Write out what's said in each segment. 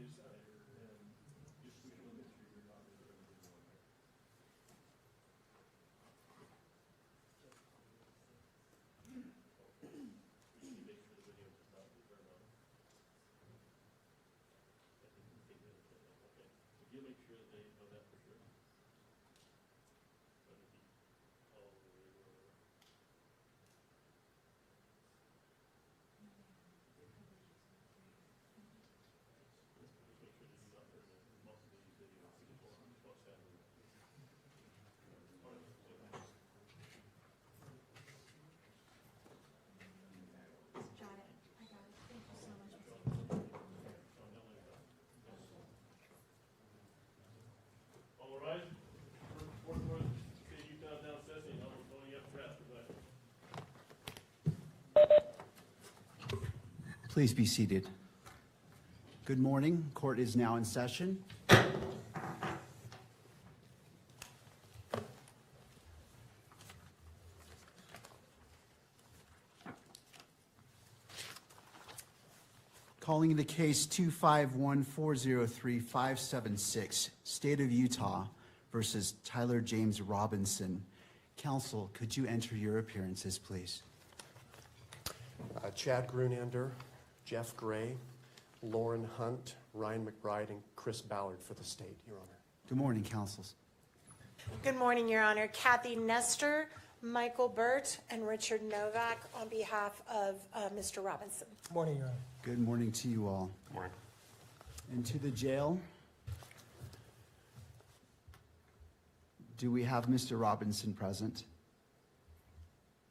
you sign it, and just we can make sure you're not in there. We need to make sure the video does not be turned on. Okay, if you make sure that they know that for sure. Let it be all the way over. Just make sure that you're not turning most of these videos before what's happening. All right, so Got it. I got it. Thank you so much. all right. Fourth one, state Utah down session, I'm going up fast. Please be seated. Good morning. Court is now in session. Calling the case 251-403-576, State of Utah versus Tyler James Robinson. Counsel, could you enter your appearances, please? Chad Grunander, Jeff Gray, Lauren Hunt, Ryan McBride, and Chris Ballard for the state, Your Honor. Good morning, counsels. Good morning, Your Honor. Kathy Nestor, Michael Burt, and Richard Novak on behalf of Mr. Robinson. Morning, Your Honor. Good morning to you all. Good morning. And to the jail. Do we have Mr. Robinson present?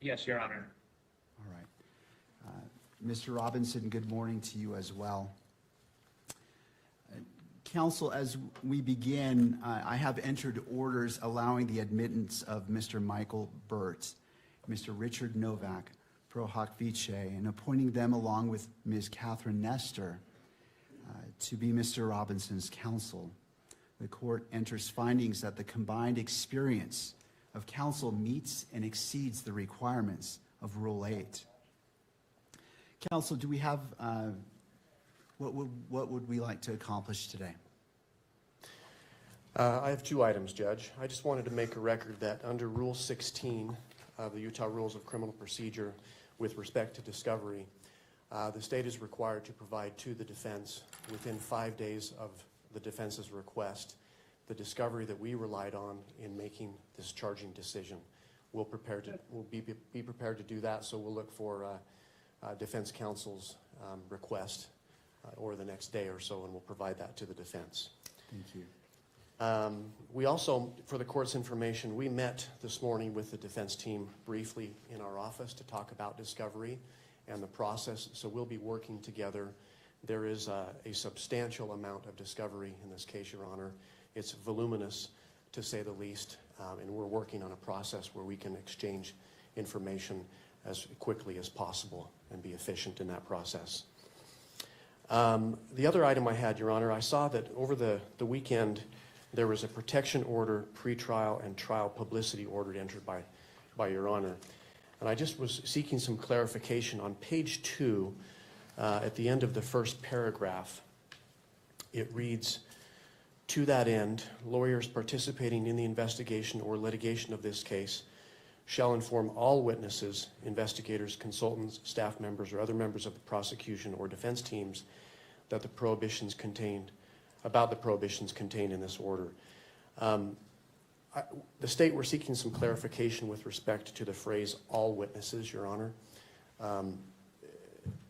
Yes, Your Honor. All right. Mr. Robinson, good morning to you as well. Counsel, as we begin, I have entered orders allowing the admittance of Mr. Michael Burt, Mr. Richard Novak, pro hoc vice, and appointing them along with Ms. Catherine Nestor to be Mr. Robinson's counsel. The court enters findings that the combined experience of counsel meets and exceeds the requirements of Rule 8. Counsel, do we have, what would we like to accomplish today? I have two items, Judge. I just wanted to make a record that under Rule 16 of the Utah Rules of Criminal Procedure with respect to discovery, the state is required to provide to the defense within 5 days of the defense's request the discovery that we relied on in making this charging decision. We'll be prepared to do that, so we'll look for defense counsel's request or the next day or so, and we'll provide that to the defense. Thank you. We also, for the court's information, we met this morning with the defense team briefly in our office to talk about discovery and the process, so we'll be working together. There is a substantial amount of discovery in this case, Your Honor. It's voluminous, to say the least, and we're working on a process where we can exchange information as quickly as possible and be efficient in that process. The other item I had, Your Honor, I saw that over the weekend there was a protection order, pretrial, and trial publicity order entered by Your Honor. And I just was seeking some clarification. On page 2, at the end of the first paragraph, it reads, "To that end, lawyers participating in the investigation or litigation of this case shall inform all witnesses, investigators, consultants, staff members, or other members of the prosecution or defense teams that the prohibitions contained in this order." The state were seeking some clarification with respect to the phrase "all witnesses," Your Honor.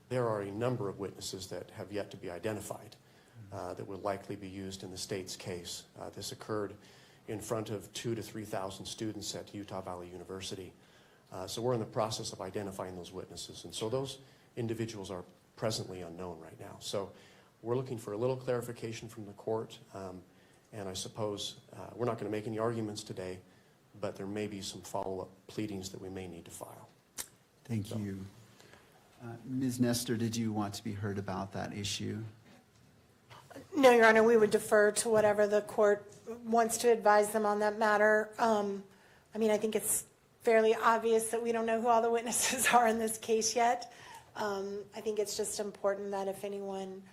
There are a number of witnesses that have yet to be identified that will likely be used in the state's case. This occurred in front of 2,000 to 3,000 students at Utah Valley University. So we're in the process of identifying those witnesses. And so those individuals are presently unknown right now. So we're looking for a little clarification from the court. And I suppose we're not going to make any arguments today, but there may be some follow-up pleadings that we may need to file. Thank you. Ms. Nestor, did you want to be heard about that issue? No, Your Honor, we would defer to whatever the court wants to advise them on that matter. I mean, I think it's fairly obvious that we don't know who all the witnesses are in this case yet. I think it's just important that if anyone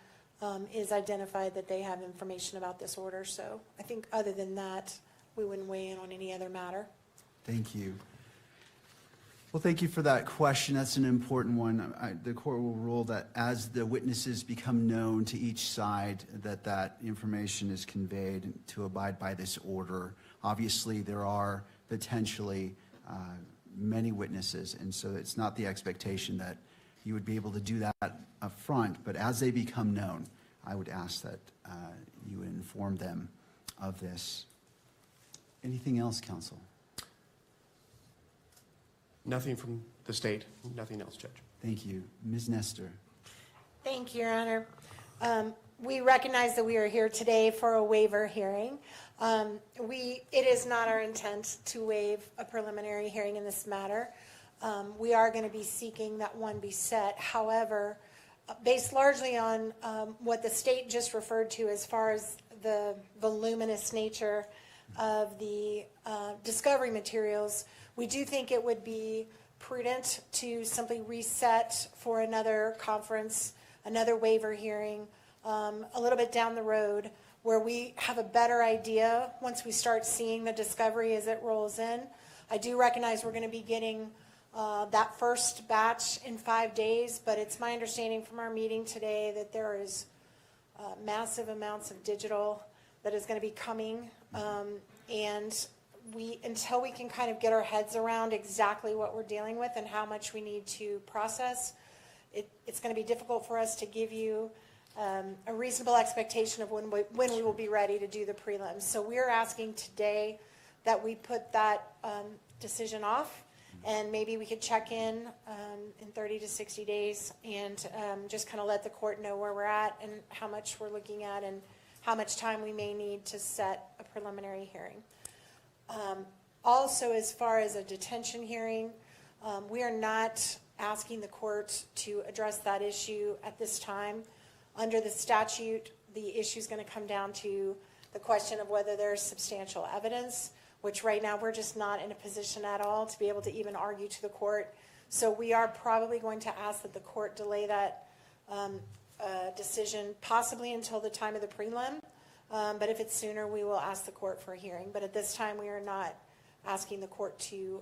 is identified that they have information about this order. So I think other than that, we wouldn't weigh in on any other matter. Thank you. Well, thank you for that question. That's an important one. The court will rule that as the witnesses become known to each side, that information is conveyed to abide by this order. Obviously, there are potentially many witnesses, and so it's not the expectation that you would be able to do that up front, but as they become known, I would ask that you would inform them of this. Anything else, counsel? Nothing from the state, nothing else, Judge. Thank you. Ms. Nestor. Thank you, Your Honor. We recognize that we are here today for a waiver hearing. It is not our intent to waive a preliminary hearing in this matter. We are going to be seeking that one be set. However, based largely on what the state just referred to as far as the voluminous nature of the discovery materials, we do think it would be prudent to simply reset for another conference, another waiver hearing, a little bit down the road, where we have a better idea once we start seeing the discovery as it rolls in. I do recognize we're going to be getting that first batch in 5 days, but it's my understanding from our meeting today that there is massive amounts of digital that is going to be coming, and until we can kind of get our heads around exactly what we're dealing with and how much we need to process, it's going to be difficult for us to give you a reasonable expectation of when we will be ready to do the prelims. So we're asking today that we put that decision off, and maybe we could check in 30 to 60 days and just kind of let the court know where we're at and how much we're looking at and how much time we may need to set a preliminary hearing. Also, as far as a detention hearing, we are not asking the court to address that issue at this time. Under the statute, the issue is going to come down to the question of whether there's substantial evidence, which right now we're just not in a position at all to be able to even argue to the court. So we are probably going to ask that the court delay that decision possibly until the time of the prelim. But if it's sooner, we will ask the court for a hearing. But at this time, we are not asking the court to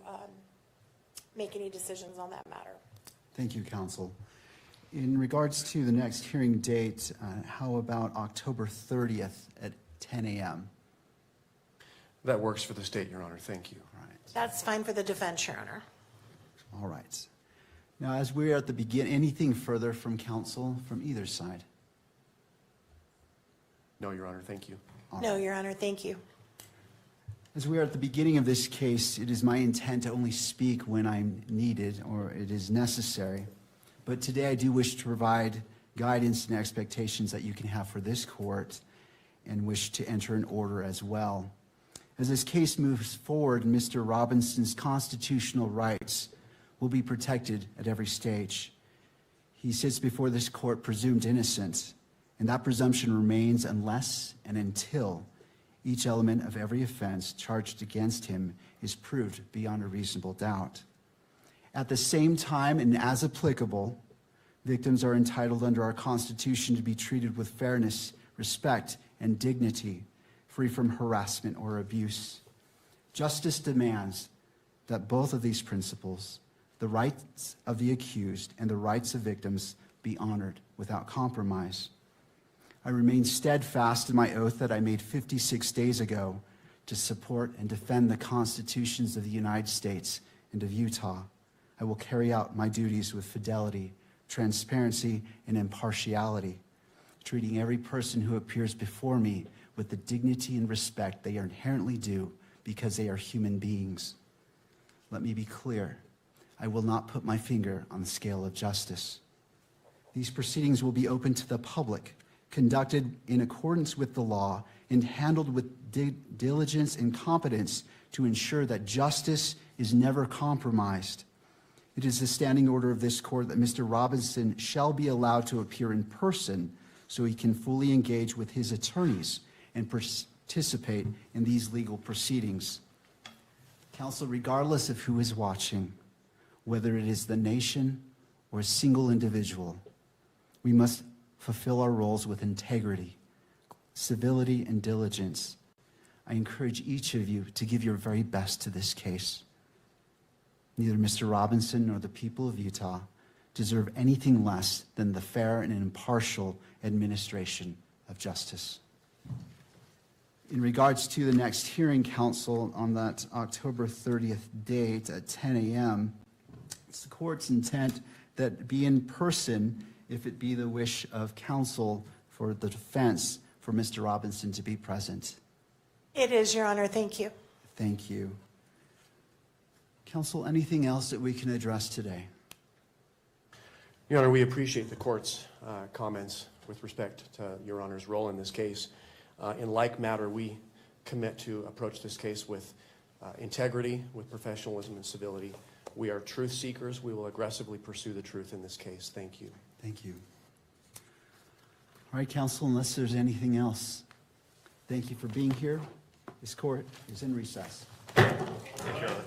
make any decisions on that matter. Thank you, counsel. In regards to the next hearing date, how about October 30th at 10 a.m.? That works for the state, Your Honor. Thank you. All right. That's fine for the defense, Your Honor. All right. Now, as we're at the beginning, anything further from counsel from either side? No, Your Honor. Thank you. No, Your Honor. Thank you. As we are at the beginning of this case, it is my intent to only speak when I'm needed or it is necessary. But today I do wish to provide guidance and expectations that you can have for this court and wish to enter an order as well. As this case moves forward, Mr. Robinson's constitutional rights will be protected at every stage. He sits before this court presumed innocent, and that presumption remains unless and until each element of every offense charged against him is proved beyond a reasonable doubt. At the same time, and as applicable, victims are entitled under our Constitution to be treated with fairness, respect, and dignity, free from harassment or abuse. Justice demands that both of these principles, the rights of the accused and the rights of victims, be honored without compromise. I remain steadfast in my oath that I made 56 days ago to support and defend the constitutions of the United States and of Utah. I will carry out my duties with fidelity, transparency, and impartiality, treating every person who appears before me with the dignity and respect they are inherently due because they are human beings. Let me be clear. I will not put my finger on the scale of justice. These proceedings will be open to the public, conducted in accordance with the law, and handled with diligence and competence to ensure that justice is never compromised. It is the standing order of this court that Mr. Robinson shall be allowed to appear in person so he can fully engage with his attorneys and participate in these legal proceedings. Counsel, regardless of who is watching, whether it is the nation or a single individual, we must fulfill our roles with integrity, civility, and diligence. I encourage each of you to give your very best to this case. Neither Mr. Robinson nor the people of Utah deserve anything less than the fair and impartial administration of justice. In regards to the next hearing, counsel, on that October 30th date at 10 a.m., it's the court's intent that it be in person if it be the wish of counsel for the defense for Mr. Robinson to be present. It is, Your Honor. Thank you. Thank you. Counsel, anything else that we can address today? Your Honor, we appreciate the court's comments with respect to Your Honor's role in this case. In like matter, we commit to approach this case with integrity, with professionalism and civility. We are truth seekers. We will aggressively pursue the truth in this case. Thank you. Thank you. All right, counsel, unless there's anything else, thank you for being here. This court is in recess. Thank you, Your Honor.